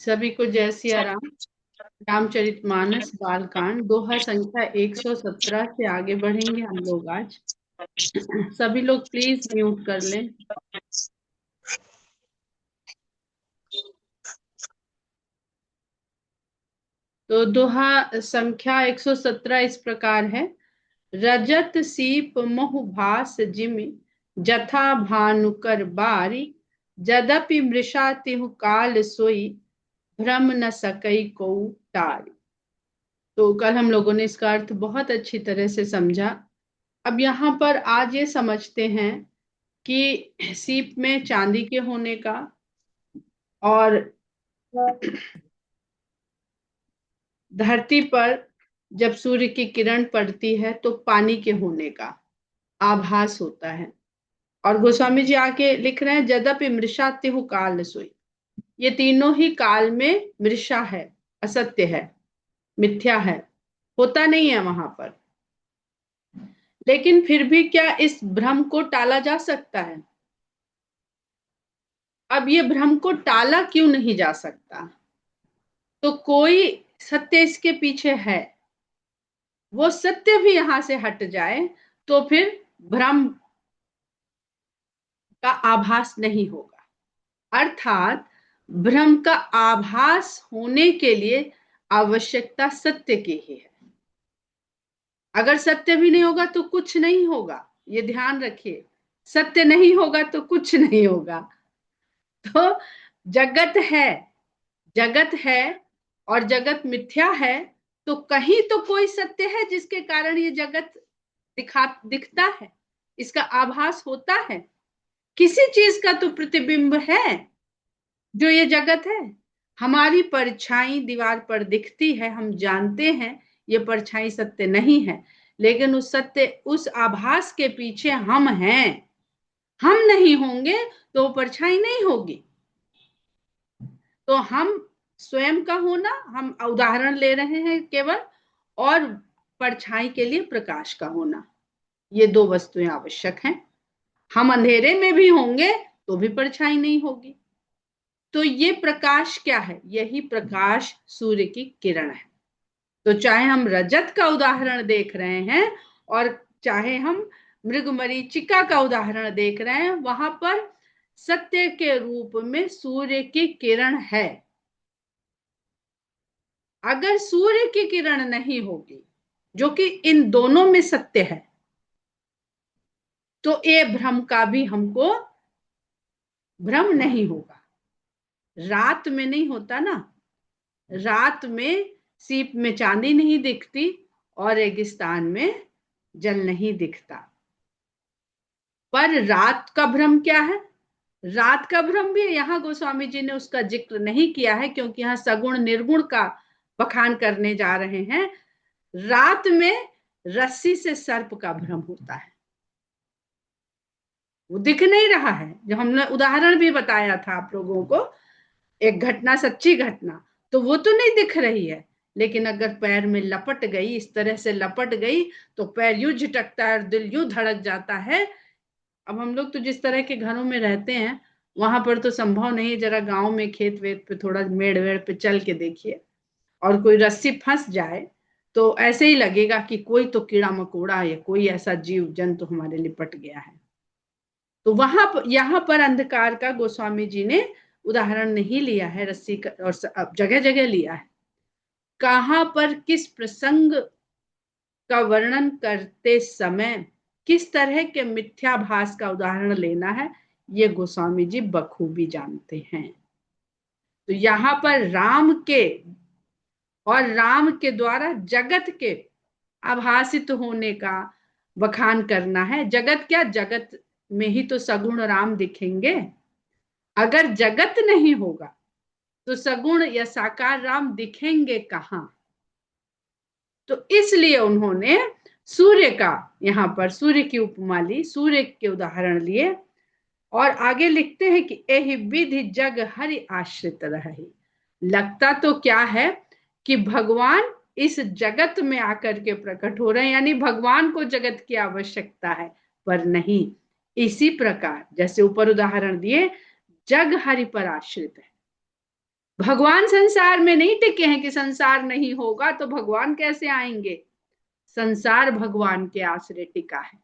सभी को जय सिया राम। रामचरितमानस बालकांड दोहा संख्या 117 से आगे बढ़ेंगे हम लोग आज। सभी लोग प्लीज म्यूट कर लें। तो दोहा संख्या 117 इस प्रकार है। रजत सीप मोह भास जिमि जथा भानुकर बारी जदपि मृषा तिहु काल सोई भ्रम न सकई को टारी। तो कल हम लोगों ने इसका अर्थ बहुत अच्छी तरह से समझा। अब यहाँ पर आज ये समझते हैं कि सीप में चांदी के होने का और धरती पर जब सूर्य की किरण पड़ती है तो पानी के होने का आभास होता है। और गोस्वामी जी आके लिख रहे हैं जदपि मृषा तिहु काल सोई, ये तीनों ही काल में मृषा है, असत्य है, मिथ्या है, होता नहीं है वहां पर। लेकिन फिर भी क्या इस भ्रम को टाला जा सकता है? अब ये भ्रम को टाला क्यों नहीं जा सकता? तो कोई सत्य इसके पीछे है। वो सत्य भी यहां से हट जाए तो फिर भ्रम का आभास नहीं होगा। अर्थात भ्रम का आभास होने के लिए आवश्यकता सत्य की ही है। अगर सत्य भी नहीं होगा तो कुछ नहीं होगा, ये ध्यान रखिए। सत्य नहीं होगा तो कुछ नहीं होगा। तो जगत है, जगत है और जगत मिथ्या है, तो कहीं तो कोई सत्य है जिसके कारण ये जगत दिखता है, इसका आभास होता है। किसी चीज का तो प्रतिबिंब है जो ये जगत है। हमारी परछाई दीवार पर दिखती है, हम जानते हैं ये परछाई सत्य नहीं है, लेकिन उस सत्य, उस आभास के पीछे हम हैं। हम नहीं होंगे तो वो परछाई नहीं होगी। तो हम स्वयं का होना, हम उदाहरण ले रहे हैं केवल, और परछाई के लिए प्रकाश का होना, ये दो वस्तुएं आवश्यक हैं। हम अंधेरे में भी होंगे तो भी परछाई नहीं होगी। तो ये प्रकाश क्या है? यही प्रकाश सूर्य की किरण है। तो चाहे हम रजत का उदाहरण देख रहे हैं और चाहे हम मृगमरीचिका का उदाहरण देख रहे हैं, वहां पर सत्य के रूप में सूर्य की किरण है। अगर सूर्य की किरण नहीं होगी, जो कि इन दोनों में सत्य है, तो ये भ्रम का भी हमको भ्रम नहीं होगा। रात में नहीं होता ना, रात में सीप में चांदी नहीं दिखती और रेगिस्तान में जल नहीं दिखता। पर रात का भ्रम क्या है? रात का भ्रम भी यहाँ गोस्वामी जी ने उसका जिक्र नहीं किया है, क्योंकि यहाँ सगुण निर्गुण का बखान करने जा रहे हैं। रात में रस्सी से सर्प का भ्रम होता है, वो दिख नहीं रहा है। जो हमने उदाहरण भी बताया था आप लोगों को, एक घटना, सच्ची घटना, तो वो तो नहीं दिख रही है। लेकिन अगर पैर में लपट गई, इस तरह से लपट गई, तो पैर यूं झटकता है और दिल यूं धड़क जाता है। अब हम लोग तो जिस तरह के घरों में रहते हैं, वहां पर तो संभव नहीं। जरा गांव में खेत वेत पे, थोड़ा मेड़ वेड़ पे चल के देखिए, और कोई रस्सी फंस जाए तो ऐसे ही लगेगा कि कोई तो कीड़ा मकोड़ा या कोई ऐसा जीव जंतु हमारे लिपट गया है। तो वहां पर, यहाँ पर अंधकार का गोस्वामी जी ने उदाहरण नहीं लिया है रस्सी का, और जगह जगह लिया है। कहां पर किस प्रसंग का वर्णन करते समय किस तरह के मिथ्याभास का उदाहरण लेना है, ये गोस्वामी जी बखूबी जानते हैं। तो यहाँ पर राम के और राम के द्वारा जगत के आभासित होने का बखान करना है। जगत क्या? जगत में ही तो सगुण राम दिखेंगे। अगर जगत नहीं होगा तो सगुण या साकार राम दिखेंगे कहां? तो इसलिए उन्होंने सूर्य का, यहां पर सूर्य की उपमा ली, सूर्य के उदाहरण लिए। और आगे लिखते हैं कि एहि विधि जग हरि आश्रित रही। लगता तो क्या है कि भगवान इस जगत में आकर के प्रकट हो रहे हैं, यानी भगवान को जगत की आवश्यकता है, पर नहीं। इसी प्रकार जैसे ऊपर उदाहरण दिए, जग हरि पर आश्रित है। भगवान संसार में नहीं टिके हैं कि संसार नहीं होगा तो भगवान कैसे आएंगे। संसार भगवान के आश्रय टिका है।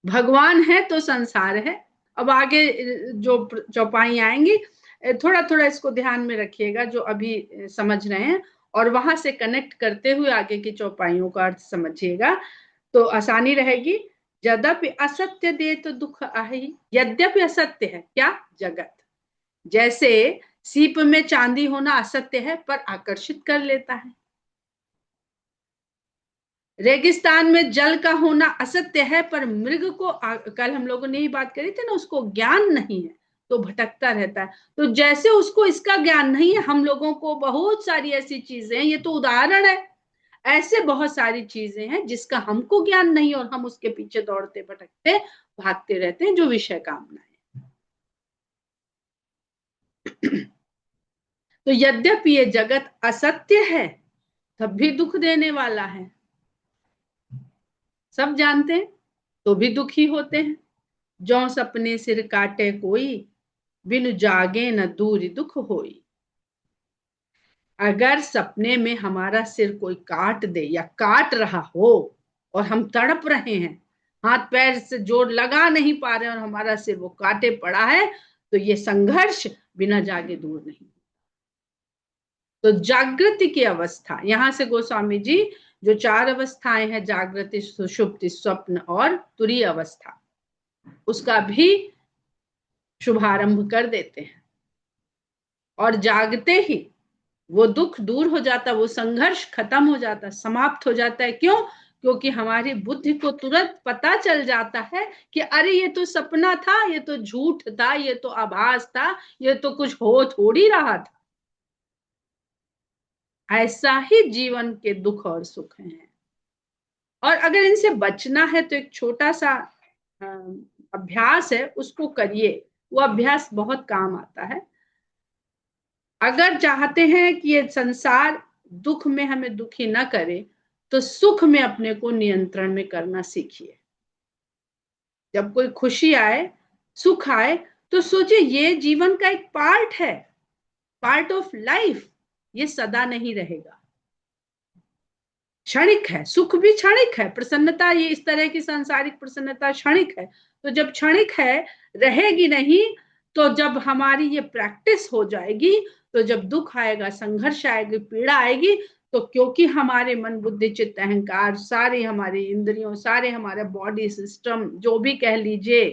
भगवान है तो संसार है। अब आगे जो चौपाई आएंगी, थोड़ा थोड़ा इसको ध्यान में रखिएगा जो अभी समझ रहे हैं, और वहां से कनेक्ट करते हुए आगे की चौपाइयों का अर्थ समझिएगा तो आसानी रहेगी। यद्यपि असत्य दे तो दुख आही। यद्यपि असत्य है क्या, जगत। जैसे सीप में चांदी होना असत्य है पर आकर्षित कर लेता है। रेगिस्तान में जल का होना असत्य है पर मृग को कल हम लोगों ने ही बात करी थी ना, उसको ज्ञान नहीं है तो भटकता रहता है। तो जैसे उसको इसका ज्ञान नहीं है, हम लोगों को बहुत सारी ऐसी चीजें हैं, ये तो उदाहरण है, ऐसे बहुत सारी चीजें हैं जिसका हमको ज्ञान नहीं और हम उसके पीछे दौड़ते भटकते भागते रहते हैं, जो विषय कामना है। तो यद्यपि ये जगत असत्य है तब भी दुख देने वाला है, सब जानते हैं, तो भी दुखी होते हैं। जो सपने सिर काटे कोई, बिनु जागे न दूर दुख होई। अगर सपने में हमारा सिर कोई काट दे या काट रहा हो और हम तड़प रहे हैं, हाथ पैर से जोर लगा नहीं पा रहे और हमारा सिर वो काटे पड़ा है, तो ये संघर्ष बिना जागे दूर नहीं। तो जागृति की अवस्था, यहां से गोस्वामी जी जो 4 अवस्थाएं हैं, जागृति, सुषुप्ति, स्वप्न और तुरीय अवस्था, उसका भी शुभारंभ कर देते हैं। और जागते ही वो दुख दूर हो जाता, वो संघर्ष खत्म हो जाता, समाप्त हो जाता है। क्यों? क्योंकि हमारी बुद्धि को तुरंत पता चल जाता है कि अरे ये तो सपना था, ये तो झूठ था, ये तो आभास था, ये तो कुछ हो थोड़ी रहा था। ऐसा ही जीवन के दुख और सुख हैं। और अगर इनसे बचना है तो एक छोटा सा अभ्यास है, उसको करिए, वो अभ्यास बहुत काम आता है। अगर चाहते हैं कि ये संसार दुख में हमें दुखी ना करे, तो सुख में अपने को नियंत्रण में करना सीखिए। जब कोई खुशी आए, सुख आए, तो सोचिए ये जीवन का एक पार्ट है, पार्ट ऑफ लाइफ, ये सदा नहीं रहेगा, क्षणिक है। सुख भी क्षणिक है, प्रसन्नता ये इस तरह की सांसारिक प्रसन्नता क्षणिक है। तो जब क्षणिक है, रहेगी नहीं, तो जब हमारी ये प्रैक्टिस हो जाएगी, तो जब दुख आएगा, संघर्ष आएगी, पीड़ा आएगी, तो क्योंकि हमारे मन बुद्धि चित्त अहंकार, सारे हमारे इंद्रियों, सारे हमारे बॉडी सिस्टम, जो भी कह लीजिए,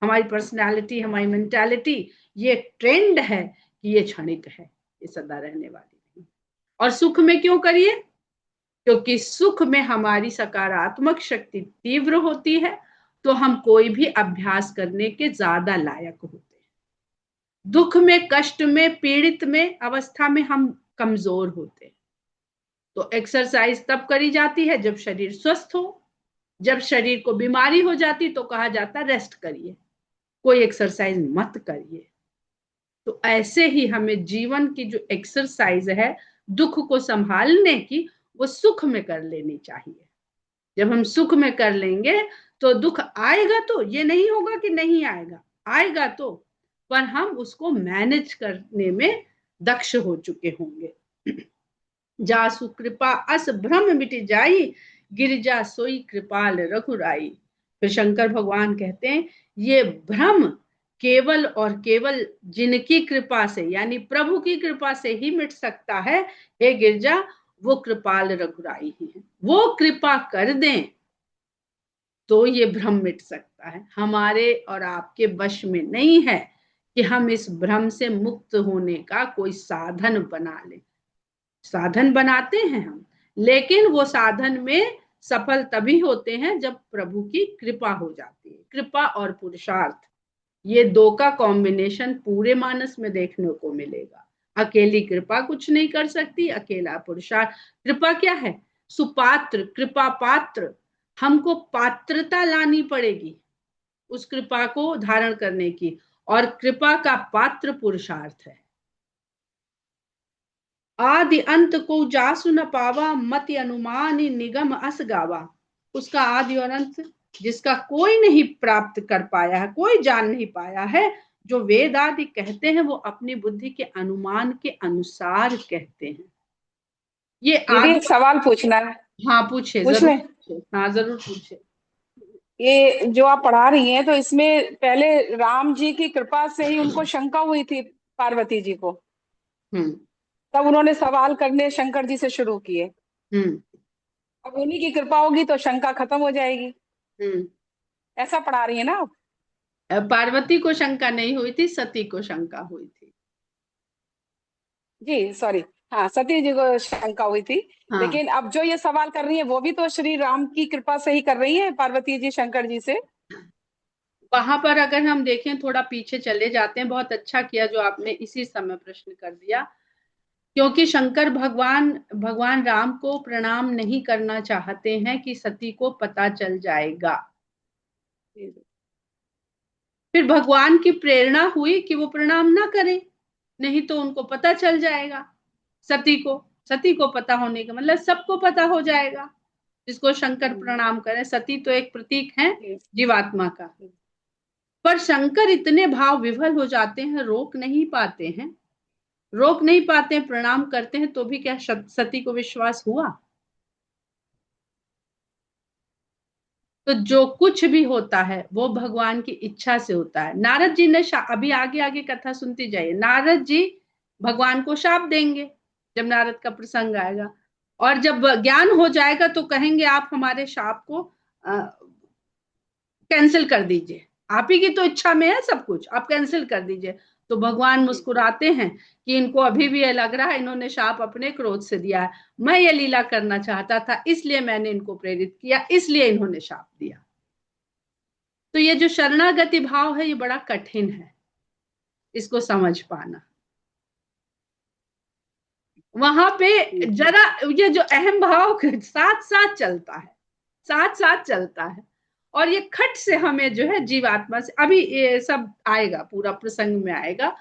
हमारी पर्सनालिटी, हमारी मेंटालिटी, ये ट्रेंड है कि ये क्षणिक है, ये सदा रहने वाली नहीं। और सुख में क्यों करिए? क्योंकि सुख में हमारी सकारात्मक शक्ति तीव्र होती है, तो हम कोई भी अभ्यास करने के ज्यादा लायक होते हैं। दुख में, कष्ट में, पीड़ित में अवस्था में हम कमजोर होते हैं। तो एक्सरसाइज तब करी जाती है जब शरीर स्वस्थ हो। जब शरीर को बीमारी हो जाती तो कहा जाता रेस्ट करिए, कोई एक्सरसाइज मत करिए। तो ऐसे ही हमें जीवन की जो एक्सरसाइज है दुख को संभालने की, वो सुख में कर लेनी चाहिए। जब हम सुख में कर लेंगे तो दुख आएगा, तो ये नहीं होगा कि नहीं आएगा, आएगा तो, पर हम उसको मैनेज करने में दक्ष हो चुके होंगे। जासु कृपा अस भ्रम मिट जाई, गिरिजा सोई कृपाल रघुराई। फिर शंकर भगवान कहते हैं ये भ्रम केवल और केवल जिनकी कृपा से, यानी प्रभु की कृपा से ही मिट सकता है। हे गिरजा, वो कृपाल रघुराई ही है, वो कृपा कर दें तो ये भ्रम मिट सकता है। हमारे और आपके वश में नहीं है कि हम इस भ्रम से मुक्त होने का कोई साधन बना लें। साधन बनाते हैं हम, लेकिन वो साधन में सफल तभी होते हैं जब प्रभु की कृपा हो जाती है। कृपा और पुरुषार्थ, ये दो का कॉम्बिनेशन पूरे मानस में देखने को मिलेगा। अकेली कृपा कुछ नहीं कर सकती, अकेला पुरुषार्थ। कृपा क्या है? सुपात्र, कृपा पात्र। हमको पात्रता लानी पड़ेगी उस कृपा को धारण करने की, और कृपा का पात्र पुरुषार्थ है। आदि अंत को जासु न पावा, मति अनुमान निगम अस गावा। उसका आदि और अंत जिसका कोई नहीं प्राप्त कर पाया है, कोई जान नहीं पाया है, जो वेद आदि कहते हैं वो अपनी बुद्धि के अनुमान के अनुसार कहते हैं। ये दीदी आदि। एक सवाल पूछना है। हाँ पूछे, पूछ जरूर ले। पूछे, हाँ जरूर पूछे। ये जो आप पढ़ा रही हैं तो इसमें पहले राम जी की कृपा से ही उनको शंका हुई थी पार्वती जी को, हम्म। तब उन्होंने सवाल करने शंकर जी से शुरू किए। हम्म। अब उन्हीं की कृपा होगी तो शंका खत्म हो जाएगी, हम्म। ऐसा पढ़ा रही है ना आप? पार्वती को शंका नहीं हुई थी, सती को शंका हुई थी। जी सॉरी, हाँ सती जी को शंका हुई थी। हाँ, लेकिन अब जो ये सवाल कर रही है वो भी तो श्री राम की कृपा से ही कर रही है, पार्वती जी शंकर जी से। वहां पर अगर हम देखें, थोड़ा पीछे चले जाते हैं, बहुत अच्छा किया जो आपने इसी समय प्रश्न कर दिया। क्योंकि शंकर भगवान भगवान राम को प्रणाम नहीं करना चाहते हैं कि सती को पता चल जाएगा। जी, जी। फिर भगवान की प्रेरणा हुई कि वो प्रणाम ना करें, नहीं तो उनको पता चल जाएगा। सती को सती को पता होने का मतलब सबको पता हो जाएगा जिसको शंकर हम्म, प्रणाम करे। सती तो एक प्रतीक है जी, जीवात्मा का। जी, पर शंकर इतने भाव विभल हो जाते हैं, रोक नहीं पाते हैं, रोक नहीं पाते हैं, प्रणाम करते हैं तो भी क्या सती को विश्वास हुआ? तो जो कुछ भी होता है वो भगवान की इच्छा से होता है। नारद जी ने अभी आगे आगे कथा सुनती जाइए, नारद जी भगवान को शाप देंगे जब नारद का प्रसंग आएगा। और जब ज्ञान हो जाएगा तो कहेंगे आप हमारे शाप को कैंसिल कर दीजिए, आप ही की तो इच्छा में है सब कुछ, आप कैंसिल कर दीजिए। तो भगवान जी, मुस्कुराते हैं कि इनको अभी भी ये लग रहा है इन्होंने शाप अपने क्रोध से दिया है, मैं ये लीला करना चाहता था इसलिए मैंने इनको प्रेरित किया, इसलिए इन्होंने शाप दिया। तो ये जो शरणागति भाव है ये बड़ा कठिन है, इसको समझ पाना। वहां पे जी, जी, जरा ये जो अहम भाव साथ साथ चलता है, साथ साथ चलता है। और ये खट से हमें जो है जीवात्मा से, अभी ये सब आएगा, पूरा प्रसंग में आएगा।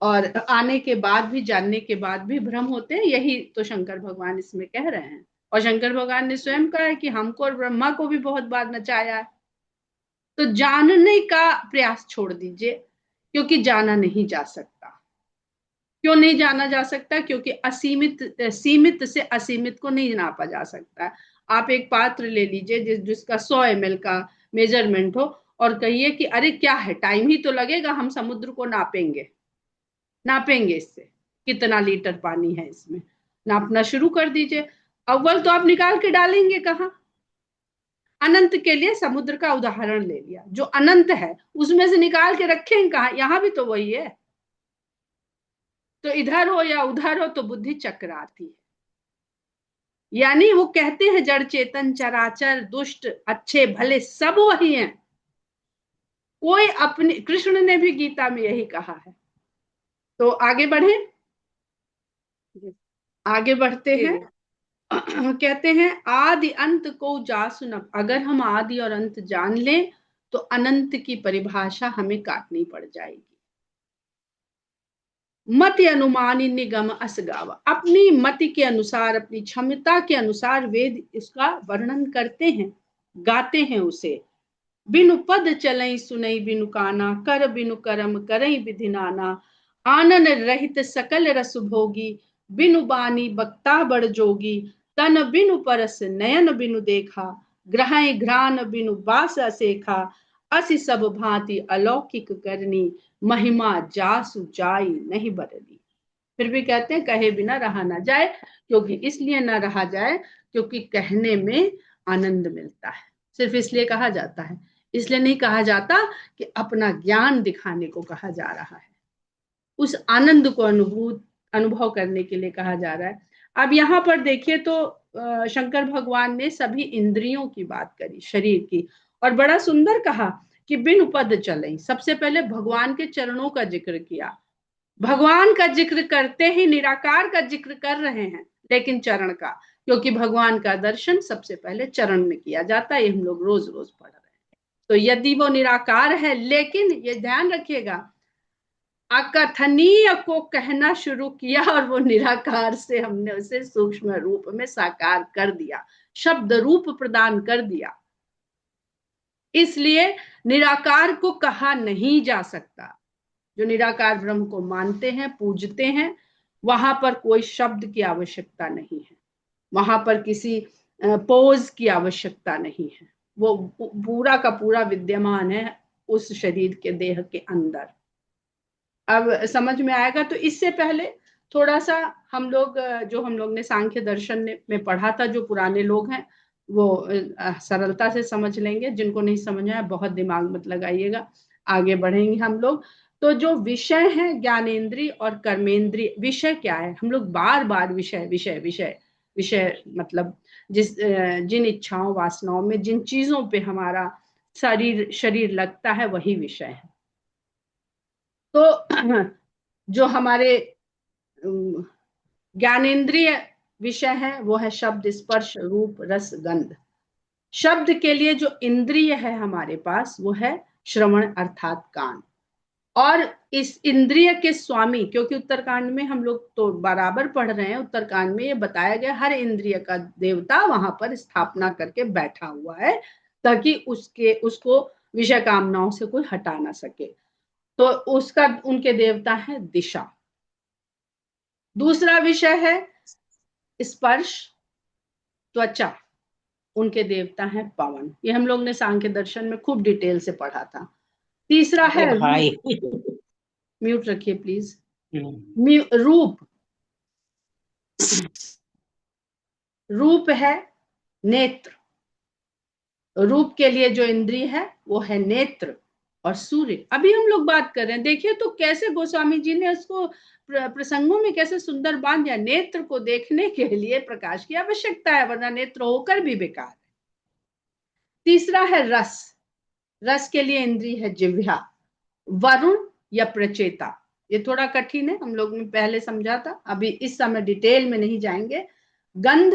और आने के बाद भी, जानने के बाद भी भ्रम होते हैं, यही तो शंकर भगवान इसमें कह रहे हैं। और शंकर भगवान ने स्वयं कहा है कि हमको और ब्रह्मा को भी बहुत बार नचाया है। तो जानने का प्रयास छोड़ दीजिए, क्योंकि जाना नहीं जा सकता। क्यों नहीं जाना जा सकता? क्योंकि असीमित, सीमित से असीमित को नहीं नापा जा सकता। आप एक पात्र ले लीजिए जिसका 100 ml का मेजरमेंट हो, और कहिए कि अरे क्या है, टाइम ही तो लगेगा, हम समुद्र को नापेंगे, नापेंगे इससे कितना लीटर पानी है इसमें, नापना शुरू कर दीजिए। अव्वल तो आप निकाल के डालेंगे कहाँ? अनंत के लिए समुद्र का उदाहरण ले लिया, जो अनंत है उसमें से निकाल के रखेंगे कहाँ? यहां भी तो वही है। तो इधर हो या उधर हो तो बुद्धि चक्राती है। यानी वो कहते हैं जड़ चेतन चराचर दुष्ट अच्छे भले सब वही हैं। कोई अपने, कृष्ण ने भी गीता में यही कहा है। तो आगे बढ़े, जी, आगे बढ़ते जी, हैं। जी, कहते हैं आदि अंत को जासु न, अगर हम आदि और अंत जान लें तो अनंत की परिभाषा हमें काटनी पड़ जाएगी। मति अनुमानी निगम असगावा, अपनी मति के अनुसार, अपनी क्षमता के अनुसार वेद इसका वर्णन करते हैं, गाते हैं उसे। बिनु पद चलई सुनई बिनु काना, कर बिनु करम करई विधि नाना। आनन रहित सकल रस भोगी, बिनु बानी बक्ता बड़ जोगी। तन बिनु परस नयन बिनु देखा, ग्रह घ्राण बिनु बास असेखा। असि सब भांति अलौकिक करनी, महिमा जासु जाई नहीं बरनी। फिर भी कहते हैं कहे बिना रहा ना जाए, क्योंकि इसलिए ना रहा जाए क्योंकि कहने में आनंद मिलता है। सिर्फ इसलिए कहा जाता है, इसलिए नहीं कहा जाता कि अपना ज्ञान दिखाने को कहा जा रहा है, उस आनंद को अनुभव करने के लिए कहा जा रहा है। अब यहाँ पर देखिए तो शंकर भगवान ने सभी इंद्रियों की बात करी, शरीर की, और बड़ा सुंदर कहा कि बिन पद चले। सबसे पहले भगवान के चरणों का जिक्र किया, भगवान का जिक्र करते ही निराकार का जिक्र कर रहे हैं, लेकिन चरण का, क्योंकि भगवान का दर्शन सबसे पहले चरण में किया जाता है, ये हम लोग रोज रोज पढ़ रहे हैं। तो यदि वो निराकार है, लेकिन ये ध्यान रखिएगा, अकथनीय को कहना शुरू किया और वो निराकार से हमने उसे सूक्ष्म रूप में साकार कर दिया, शब्द रूप प्रदान कर दिया। इसलिए निराकार को कहा नहीं जा सकता। जो निराकार ब्रह्म को मानते हैं, पूजते हैं, वहां पर कोई शब्द की आवश्यकता नहीं है, वहां पर किसी पोज की आवश्यकता नहीं है, वो पूरा का पूरा विद्यमान है उस शरीर के देह के अंदर। अब समझ में आएगा। तो इससे पहले थोड़ा सा हम लोग जो हम लोग ने सांख्य दर्शन में पढ़ा था, जो पुराने लोग हैं वो सरलता से समझ लेंगे, जिनको नहीं समझ आया बहुत दिमाग मत लगाइएगा, आगे बढ़ेंगे हम लोग। तो जो विषय है ज्ञानेन्द्रिय और कर्मेंद्रिय, विषय क्या है, हम लोग बार बार विषय विषय विषय विषय मतलब जिन इच्छाओं वासनाओं में जिन चीजों पे हमारा शरीर शरीर लगता है वही विषय है। तो जो हमारे ज्ञानेन्द्रिय विषय है वो है शब्द, स्पर्श, रूप, रस, गंध। शब्द के लिए जो इंद्रिय है हमारे पास वो है श्रवण अर्थात कान। और इस इंद्रिय के स्वामी, क्योंकि उत्तरकांड में हम लोग तो बराबर पढ़ रहे हैं, उत्तरकांड में ये बताया गया हर इंद्रिय का देवता वहां पर स्थापना करके बैठा हुआ है, ताकि उसको विषय कामनाओं से कोई हटा ना सके। तो उसका उनके देवता है दिशा। दूसरा विषय है स्पर्श, त्वचा, उनके देवता हैं पवन। ये हम लोग ने सांख्य दर्शन में खूब डिटेल से पढ़ा था। तीसरा है भाई रूप। म्यूट रखिए प्लीज। रूप, रूप है नेत्र। रूप के लिए जो इंद्रिय है वो है नेत्र और सूर्य। अभी हम लोग बात कर रहे हैं, देखिए तो कैसे गोस्वामी जी ने उसको प्रसंगों में कैसे सुंदर बांध दिया। नेत्र को देखने के लिए प्रकाश की आवश्यकता है, वरना नेत्र होकर भी बेकार है। तीसरा है रस। रस के लिए इंद्रिय है जिह्वा। वरुण या प्रचेता, ये थोड़ा कठिन है, हम लोग ने पहले समझा था, अभी इस समय डिटेल में नहीं जाएंगे। गंध,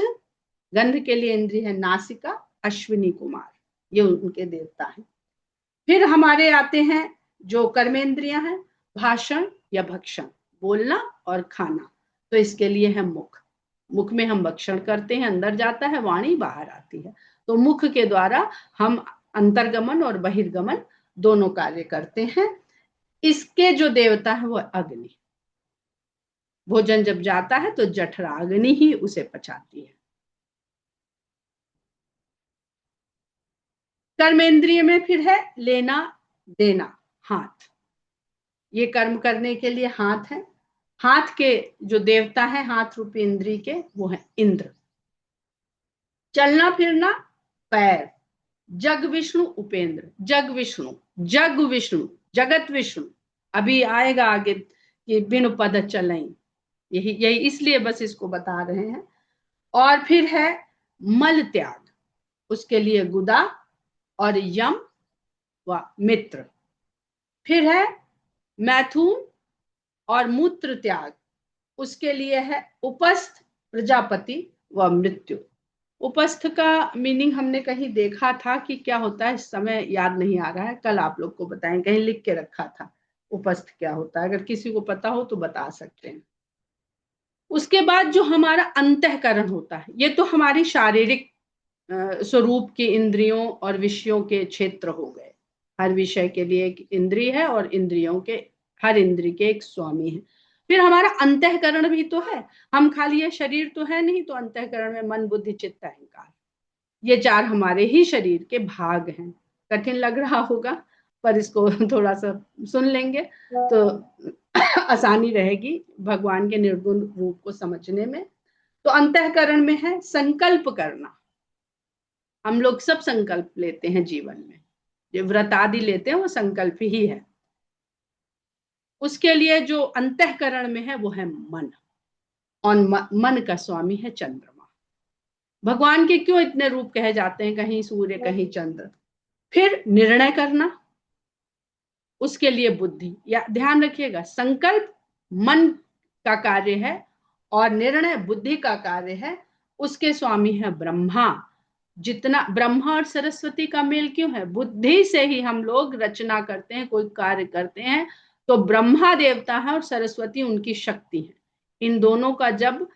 गंध के लिए इंद्रिय है नासिका, अश्विनी कुमार, ये उनके देवता हैं। फिर हमारे आते हैं जो कर्मेंद्रियां हैं, भाषण या भक्षण, बोलना और खाना। तो इसके लिए है मुख। मुख में हम भक्षण करते हैं, अंदर जाता है, वाणी बाहर आती है। तो मुख के द्वारा हम अंतर्गमन और बहिर्गमन दोनों कार्य करते हैं। इसके जो देवता है वो अग्नि। भोजन जब जाता है तो जठरा अग्नि ही उसे पचाती है। कर्मेंद्रिय में फिर है लेना देना, हाथ। ये कर्म करने के लिए हाथ है। हाथ के जो देवता है हाथ रूपी इंद्रिय के, वो है इंद्र। चलना फिरना पैर, जग विष्णु उपेंद्र। जग विष्णु, जग विष्णु, जगत विष्णु, अभी आएगा आगे कि बिनु पद चलें, यही यही इसलिए बस इसको बता रहे हैं। और फिर है मल त्याग, उसके लिए गुदा और यम व मित्र। फिर है मैथुन और मूत्र त्याग, उसके लिए है उपस्थ, प्रजापति व मृत्यु। उपस्थ का मीनिंग हमने कहीं देखा था कि क्या होता है, इस समय याद नहीं आ रहा है, कल आप लोग को बताएं, कहीं लिख के रखा था उपस्थ क्या होता है, अगर किसी को पता हो तो बता सकते हैं। उसके बाद जो हमारा अंतःकरण होता है, ये तो हमारी शारीरिक स्वरूप की इंद्रियों और विषयों के क्षेत्र हो गए। हर विषय के लिए एक इंद्रिय है और इंद्रियों के हर इंद्रिय के एक स्वामी है। फिर हमारा अंतःकरण भी तो है, हम खाली ये शरीर तो है नहीं, तो अंतःकरण में मन, बुद्धि, चित्त, अहंकार, ये चार हमारे ही शरीर के भाग हैं। कठिन लग रहा होगा पर इसको थोड़ा सा सुन लेंगे तो आसानी रहेगी भगवान के निर्गुण रूप को समझने में। तो अंतःकरण में है संकल्प करना। हम लोग सब संकल्प लेते हैं जीवन में, जो व्रत आदि लेते हैं वो संकल्प ही है। उसके लिए जो अंतःकरण में है वो है मन, और मन का स्वामी है चंद्रमा। भगवान के क्यों इतने रूप कहे जाते हैं, कहीं सूर्य कहीं चंद्र। फिर निर्णय करना, उसके लिए बुद्धि, या ध्यान रखिएगा संकल्प मन का कार्य है और निर्णय बुद्धि का कार्य है। उसके स्वामी है ब्रह्मा। जितना ब्रह्मा और सरस्वती का मेल क्यों है, बुद्धि से ही हम लोग रचना करते हैं, कोई कार्य करते हैं, तो ब्रह्मा देवता है और सरस्वती उनकी शक्ति है। इन दोनों का जब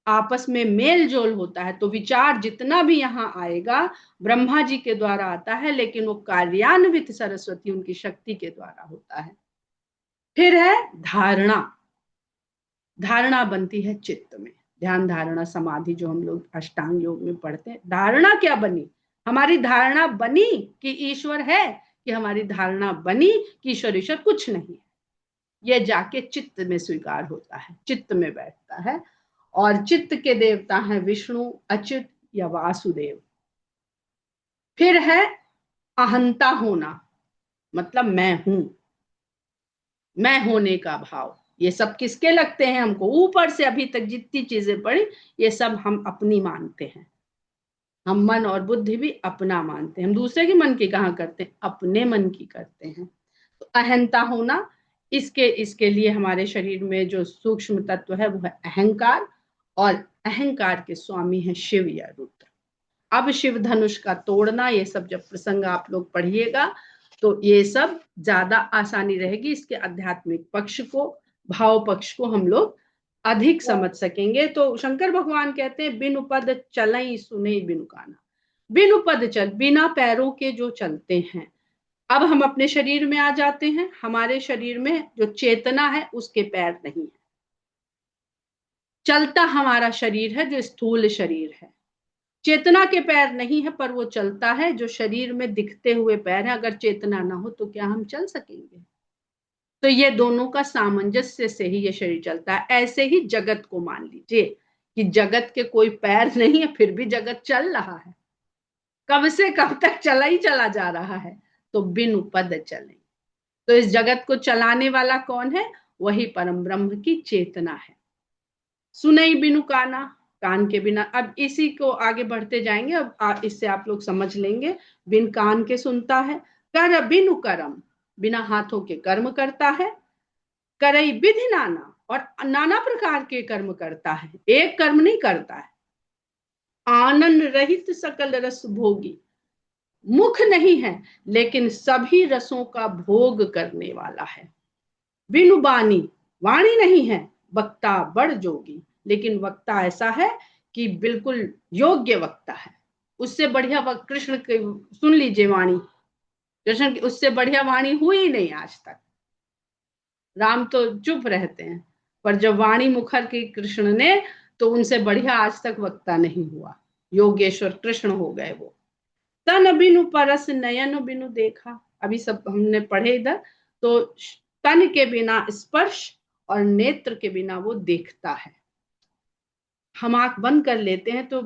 आपस में मेल जोल होता है तो विचार जितना भी यहाँ आएगा ब्रह्मा जी के द्वारा आता है, लेकिन वो कार्यान्वित सरस्वती उनकी शक्ति के द्वारा होता है। फिर है धारणा। धारणा बनती है चित्त में, ध्यान धारणा समाधि जो हम लोग अष्टांग योग में पढ़ते हैं। धारणा क्या बनी? हमारी धारणा बनी कि ईश्वर है, कि हमारी धारणा बनी कि ईश्वर ईश्वर कुछ नहीं है। यह जाके चित्त में स्वीकार होता है, चित्त में बैठता है। और चित्त के देवता हैं विष्णु, अच्युत या वासुदेव। फिर है अहंता होना, मतलब मैं हूं, मैं होने का भाव। ये सब किसके लगते हैं हमको? ऊपर से अभी तक जितनी चीजें पढ़ी ये सब हम अपनी मानते हैं। हम मन और बुद्धि भी अपना मानते हैं, हम दूसरे के मन की कहाँ करते हैं, अपने मन की करते हैं। तो अहंता होना, इसके इसके लिए हमारे शरीर में जो सूक्ष्म तत्व है वो है अहंकार, और अहंकार के स्वामी है शिव या रुद्र। अब शिव धनुष का तोड़ना, ये सब जब प्रसंग आप लोग पढ़िएगा तो ये सब ज्यादा आसानी रहेगी, इसके आध्यात्मिक पक्ष को, भाव पक्ष को हम लोग अधिक समझ सकेंगे। तो शंकर भगवान कहते हैं बिनु पद चलई सुने बिनु काना। बिनु पद चल, बिना पैरों के जो चलते हैं। अब हम अपने शरीर में आ जाते हैं, हमारे शरीर में जो चेतना है उसके पैर नहीं है। चलता हमारा शरीर है जो स्थूल शरीर है, चेतना के पैर नहीं है, पर वो चलता है। जो शरीर में दिखते हुए पैर है, अगर चेतना ना हो तो क्या हम चल सकेंगे? तो ये दोनों का सामंजस्य से ही ये शरीर चलता है। ऐसे ही जगत को मान लीजिए कि जगत के कोई पैर नहीं है, फिर भी जगत चल रहा है, कब से कब तक चला ही चला जा रहा है। तो बिनु पद चले। तो इस जगत को चलाने वाला कौन है? वही परम ब्रह्म की चेतना है। सुनई बिनु काना, कान के बिना। अब इसी को आगे बढ़ते जाएंगे, अब इससे आप लोग समझ लेंगे। बिन कान के सुनता है। कर बिनु करम, बिना हाथों के कर्म करता है। करई विधि नाना, और नाना प्रकार के कर्म करता है, एक कर्म नहीं करता है। आनंद रहित सकल रस भोगी, मुख नहीं है लेकिन सभी रसों का भोग करने वाला है। बिनु बानी, वाणी नहीं है, वक्ता बड़ जोगी, लेकिन वक्ता ऐसा है कि बिल्कुल योग्य वक्ता है। उससे बढ़िया वक्त कृष्ण के सुन लीजिए वाणी, कृष्ण की उससे बढ़िया वाणी हुई नहीं आज तक। राम तो चुप रहते हैं, पर जब वाणी मुखर की कृष्ण ने, तो उनसे बढ़िया आज तक वक्ता नहीं हुआ। योगेश्वर कृष्ण हो गए वो। तन बिनु परस नयन बिनु देखा, अभी सब हमने पढ़े इधर। तो तन के बिना स्पर्श और नेत्र के बिना वो देखता है। हम आंख बंद कर लेते हैं तो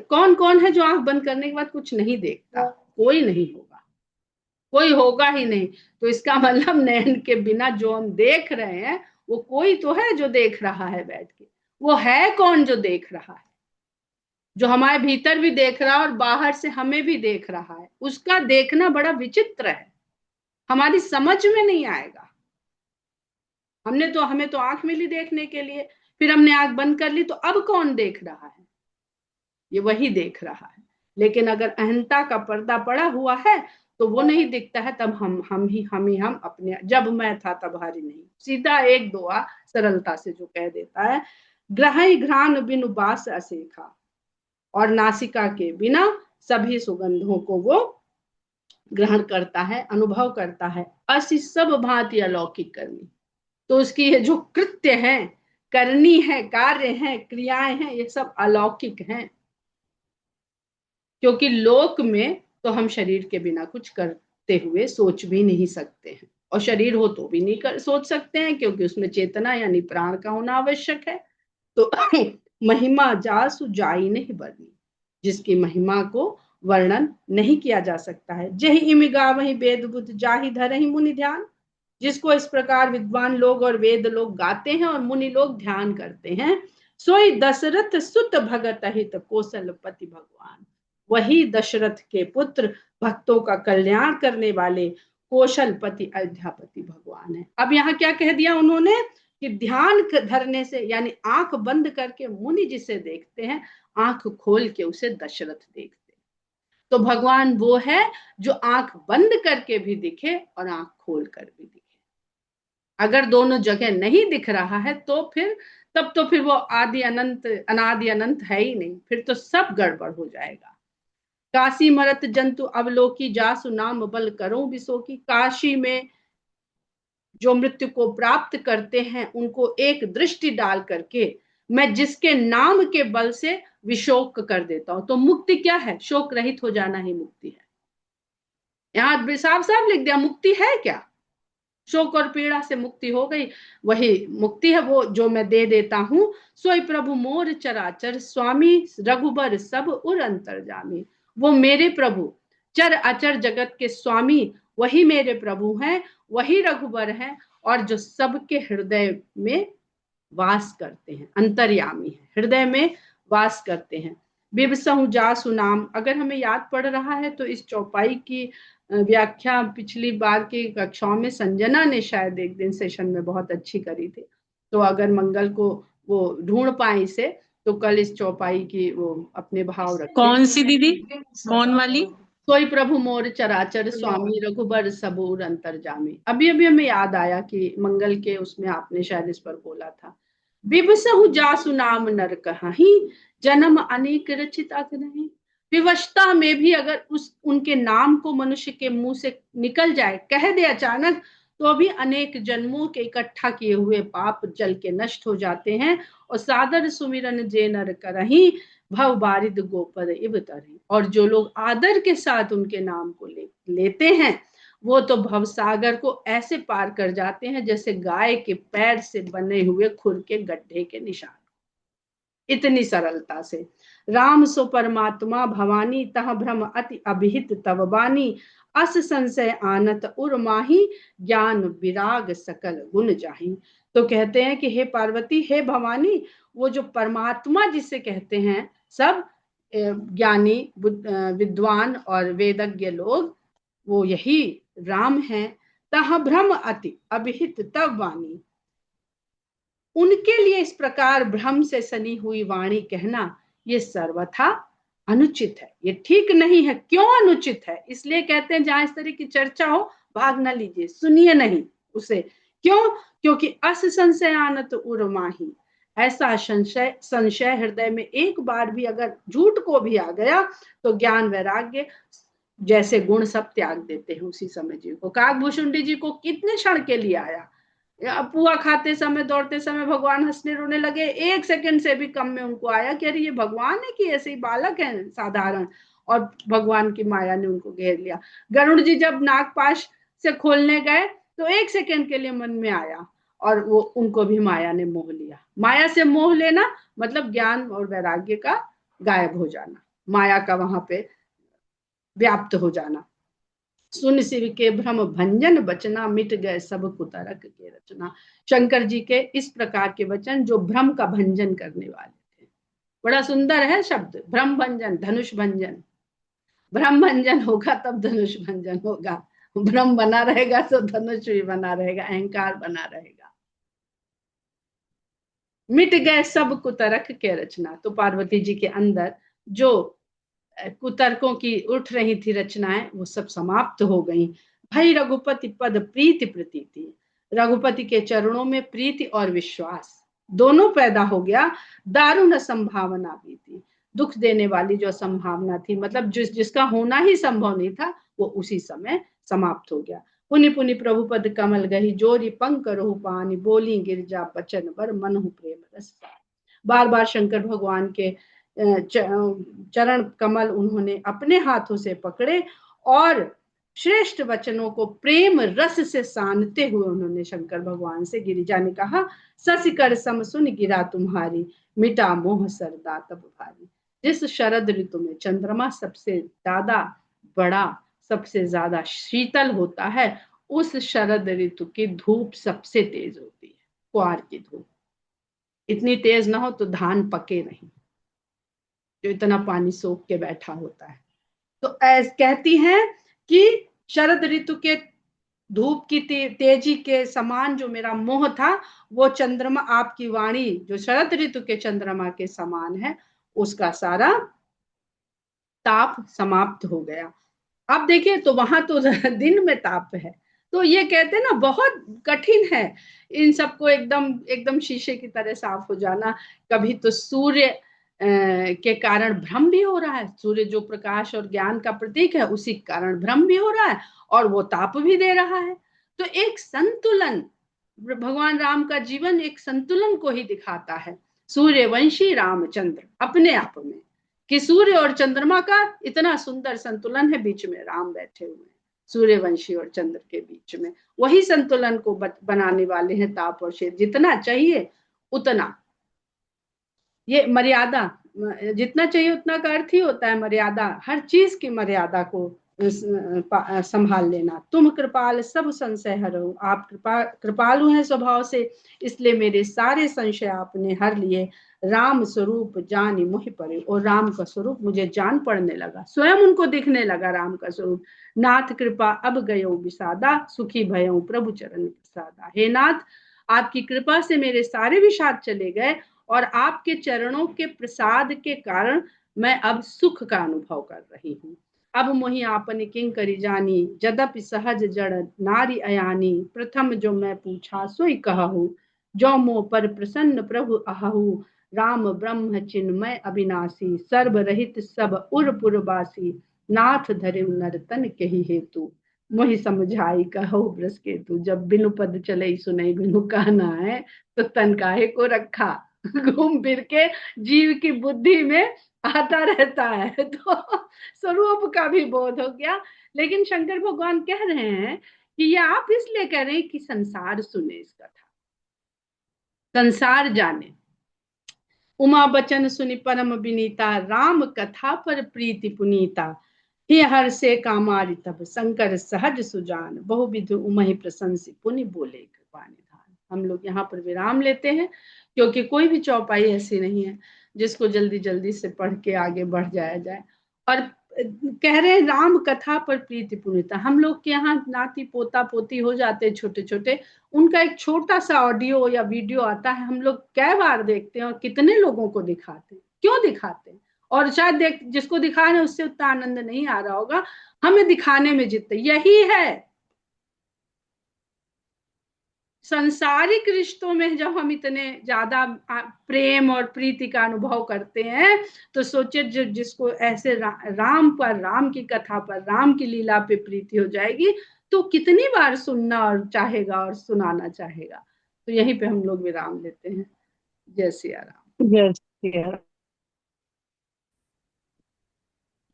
कौन कौन है जो आंख बंद करने के बाद कुछ नहीं देखता? कोई नहीं होगा, कोई होगा ही नहीं। तो इसका मतलब नयन के बिना जो हम देख रहे हैं, वो कोई तो है जो देख रहा है बैठ के। वो है कौन जो देख रहा है? जो हमारे भीतर भी देख रहा है और बाहर से हमें भी देख रहा है। उसका देखना बड़ा विचित्र है, हमारी समझ में नहीं आएगा। हमें तो आंख मिली देखने के लिए, फिर हमने आंख बंद कर ली, तो अब कौन देख रहा है? ये वही देख रहा है। लेकिन अगर अहंता का पर्दा पड़ा हुआ है तो वो नहीं दिखता है। तब हम अपने, जब मैं था तब हारी नहीं, सीधा एक दुआ सरलता से जो कह देता है। ग्रह घ्राण बिनु बास असेखा, और नासिका के बिना सभी सुगंधों को वो ग्रहण करता है, अनुभव करता है। असी सब भांति अलौकिक करनी, तो उसकी ये जो कृत्य है, करनी है, कार्य है, क्रियाएं हैं, ये सब अलौकिक हैं। क्योंकि लोक में तो हम शरीर के बिना कुछ करते हुए सोच भी नहीं सकते हैं, और शरीर हो तो भी नहीं सोच सकते हैं, क्योंकि उसमें चेतना यानी प्राण का होना आवश्यक है। तो महिमा जासु जाई नहीं बरनी, जिसकी महिमा को वर्णन नहीं किया जा सकता है। जही इमिगा वही वेद बुद्ध जाहि धरहि मुनि ध्यान, जिसको इस प्रकार विद्वान लोग और वेद लोग गाते हैं और मुनि लोग ध्यान करते हैं। सोई दशरथ सुत भगत हित कौशलपति भगवान, वही दशरथ के पुत्र, भक्तों का कल्याण करने वाले कौशलपति अयोध्यापति भगवान है। अब यहाँ क्या कह दिया उन्होंने कि ध्यान धरने से, यानी आंख बंद करके मुनि जिसे देखते हैं, आंख खोल के उसे दशरथ देखते हैं। तो भगवान वो है जो आंख बंद करके भी दिखे और आंख खोल कर भी दिखे। अगर दोनों जगह नहीं दिख रहा है तो फिर, तब तो फिर वो आदि अनंत अनादि अनंत है ही नहीं, फिर तो सब गड़बड़ हो जाएगा। काशी मरत जंतु अवलोकी जासु नाम बल करो विसो की, काशी में जो मृत्यु को प्राप्त करते हैं उनको एक दृष्टि डाल करके मैं जिसके नाम के बल से विशोक कर देता हूं। तो मुक्ति क्या है? शोक रहित हो जाना ही मुक्ति है। यहां साफ साफ लिख दिया, मुक्ति है क्या? शोक और पीड़ा से मुक्ति हो गई, वही मुक्ति है। वो जो मैं दे देता हूं, सोई प्रभु मोर चराचर स्वामी रघुबर सब उर अंतर्जामी। वो मेरे प्रभु चर अचर जगत के स्वामी, वही मेरे प्रभु हैं, वही रघुबर हैं, और जो सबके हृदय में वास करते हैं, अंतर्यामी है, हृदय में वास करते हैं। बिबसहु जासु नाम, अगर हमें याद पड़ रहा है तो इस चौपाई की व्याख्या पिछली बार की कक्षाओं में संजना ने शायद एक दिन सेशन में बहुत अच्छी करी थी। तो अगर मंगल को वो ढूंढ पाए इसे, तो कल इस चौपाई की वो अपने भाव रखें। कौन सी दीदी, कौन वाली? सोई प्रभु मोर चराचर स्वामी रघुबर सबूर अंतर्जामी। अभी अभी हमें याद आया कि मंगल के उसमें आपने शायद इस पर बोला था। बिबसहु जासु नाम नर कहाही, जन्म अनेक रचित नहीं। विवशता में भी अगर उनके नाम को मनुष्य के मुंह से निकल जाए, कह दे अचानक, तो अभी अनेक जन्मों के इकट्ठा किए हुए पाप जल के नष्ट हो जाते हैं। और सादर सुमिरन जे नर करही, भव बारिद गोपर इब तरही। और जो लोग आदर के साथ उनके नाम को लेते हैं, वो तो भवसागर को ऐसे पार कर जाते हैं जैसे गाय के पैर से बने हुए खुर के गड्ढे के निशान, इतनी सरलता से। राम सो परमात्मा भवानी, तह भ्रम अति अभिहित तव बानी। अस संशय आनत उर माही, ज्ञान विराग सकल गुण जाही। तो कहते हैं कि हे पार्वती, हे भवानी, वो जो परमात्मा जिसे कहते हैं सब ज्ञानी विद्वान और वेदज्ञ लोग, वो यही राम हैं। तह भ्रम अति अभिहित तव वाणी, उनके लिए इस प्रकार भ्रम से सनी हुई वाणी कहना ये सर्वथा अनुचित है, ये ठीक नहीं है। क्यों अनुचित है? इसलिए कहते हैं जहां इस तरह की चर्चा हो, भाग न लीजिए, सुनिए नहीं उसे। क्यों? क्योंकि अस संशय आनत उर्माही, ऐसा संशय हृदय में एक बार भी अगर झूठ को भी आ गया, तो ज्ञान वैराग्य जैसे गुण सब त्याग देते हैं उसी समय जीव को। काकभूषुंडी जी को कितने क्षण के लिए आया, पुआ खाते समय, दौड़ते समय भगवान हंसने रोने लगे, एक सेकंड से भी कम में उनको आया कि अरे ये भगवान है कि ऐसे ही बालक है साधारण, और भगवान की माया ने उनको घेर लिया। गरुड़ जी जब नागपाश से खोलने गए, तो एक सेकंड के लिए मन में आया, और वो उनको भी माया ने मोह लिया। माया से मोह लेना मतलब ज्ञान और वैराग्य का गायब हो जाना, माया का वहां पे व्याप्त हो जाना। सुन शिव के भ्रम भंजन बचना, मिट गए सब कुतरक के रचना। शंकर जी के इस प्रकार के वचन जो भ्रम का भंजन करने वाले थे। बड़ा सुंदर है शब्द, भ्रम भंजन, धनुष भंजन। भ्रम भंजन होगा तब धनुष भंजन होगा, भ्रम बना रहेगा तो धनुष भी बना रहेगा, अहंकार बना रहेगा। मिट गए सब कुतरक के रचना। तो पार्वती जी के अंदर जो कुतर्कों की उठ रही थी रचनाएं, वो सब समाप्त हो गई। भाई रघुपति पद प्रीति प्रतीति, रघुपति के चरणों में प्रीति और विश्वास दोनों पैदा हो गया। दारुण संभावना भी थी, दुख देने वाली जो संभावना थी, मतलब जिसका होना ही संभव नहीं था, वो उसी समय समाप्त हो गया। पुनि पुनि प्रभु पद कमल गही, जोरी पंक रहु पानी, बोली गिरजा बचन बर मनहु प्रेम रस। बार बार शंकर भगवान के चरण कमल उन्होंने अपने हाथों से पकड़े, और श्रेष्ठ वचनों को प्रेम रस से सानते हुए उन्होंने शंकर भगवान से, गिरिजा ने कहा, ससिकर सम सुन गिरा तुम्हारी, मिटा मोह सरदा तब भारी। जिस शरद ऋतु में चंद्रमा सबसे ज्यादा बड़ा, सबसे ज्यादा शीतल होता है, उस शरद ऋतु की धूप सबसे तेज होती है, कुआर की धूप। इतनी तेज ना हो तो धान पके नहीं, जो इतना पानी सोख के बैठा होता है। तो कहती हैं कि शरद ऋतु के धूप की तेजी के समान जो मेरा मोह था, वो चंद्रमा, आपकी वाणी जो शरद ऋतु के चंद्रमा के समान है, उसका सारा ताप समाप्त हो गया। अब देखिए, तो वहां तो दिन में ताप है, तो ये कहते हैं ना बहुत कठिन है इन सबको एकदम एकदम शीशे की तरह साफ हो जाना। कभी तो सूर्य के कारण भ्रम भी हो रहा है, सूर्य जो प्रकाश और ज्ञान का प्रतीक है, उसी कारण भ्रम भी हो रहा है, और वो ताप भी दे रहा है। तो एक संतुलन, भगवान राम का जीवन एक संतुलन को ही दिखाता है। सूर्यवंशी रामचंद्र अपने आप में, कि सूर्य और चंद्रमा का इतना सुंदर संतुलन है, बीच में राम बैठे हुए हैं सूर्यवंशी और चंद्र के बीच में। वही संतुलन को बनाने वाले हैं ताप और शीत। जितना चाहिए उतना, ये मर्यादा, जितना चाहिए उतना का अर्थ ही होता है मर्यादा, हर चीज की मर्यादा को संभाल लेना। तुम कृपाल सब संशय हरो, आप कृपालु हैं स्वभाव से, इसलिए मेरे सारे संशय आपने हर लिए। राम स्वरूप जान मोहि परे, और राम का स्वरूप मुझे जान पड़ने लगा, स्वयं उनको दिखने लगा राम का स्वरूप। नाथ कृपा अब गयो विषादा, सुखी भयऊ प्रभु चरण प्रसादा। हे नाथ, आपकी कृपा से मेरे सारे विषाद चले गए, और आपके चरणों के प्रसाद के कारण मैं अब सुख का अनुभव कर रही हूँ। अब मोहि आपन किंकरि जानी, जदपि सहज जड़ नारी अयानी। प्रथम जो मैं पूछा सोई कहूँ, जो मोह पर प्रसन्न प्रभु अहू। राम ब्रह्म चिन्मय अविनाशी, सर्व रहित सब उर पुरवासी। नाथ धरे नर तन कही हेतु, मोहि समझाई कहो ब्रस केतु। जब बिनु पद चले सुनई बिनु कहना है, तो तन काहे को रखा। घूम फिर के जीव की बुद्धि में आता रहता है, तो स्वरूप का भी बोध हो गया। लेकिन शंकर भगवान कह रहे हैं कि ये आप इसलिए कह रहे हैं कि संसार सुने इस कथा, संसार जाने। उमा बचन सुनि परम विनीता, राम कथा पर प्रीति पुनीता। हे हर से कामारि तब शंकर सहज सुजान, बहुविध उमहि प्रशंसि पुनि बोले कृपा निधान। हम लोग यहाँ पर विराम लेते हैं, क्योंकि कोई भी चौपाई ऐसी नहीं है जिसको जल्दी जल्दी से पढ़ के आगे बढ़ जाया जाए। और कह रहे हैं राम कथा पर प्रीति पुनीता। हम लोग के यहाँ नाती पोता पोती हो जाते हैं छोटे छोटे, उनका एक छोटा सा ऑडियो या वीडियो आता है, हम लोग कई बार देखते हैं और कितने लोगों को दिखाते हैं। क्यों दिखाते हैं? और शायद जिसको दिखा रहे हैं उससे उतना आनंद नहीं आ रहा होगा, हमें दिखाने में जितने, यही है संसारिक रिश्तों में जब हम इतने ज्यादा प्रेम और प्रीति का अनुभव करते हैं, तो सोचे जिसको ऐसे राम पर, राम की कथा पर, राम की लीला पे प्रीति हो जाएगी, तो कितनी बार सुनना और चाहेगा और सुनाना चाहेगा। तो यहीं पे हम लोग विराम लेते हैं। जय सिया राम। जय श्री राम।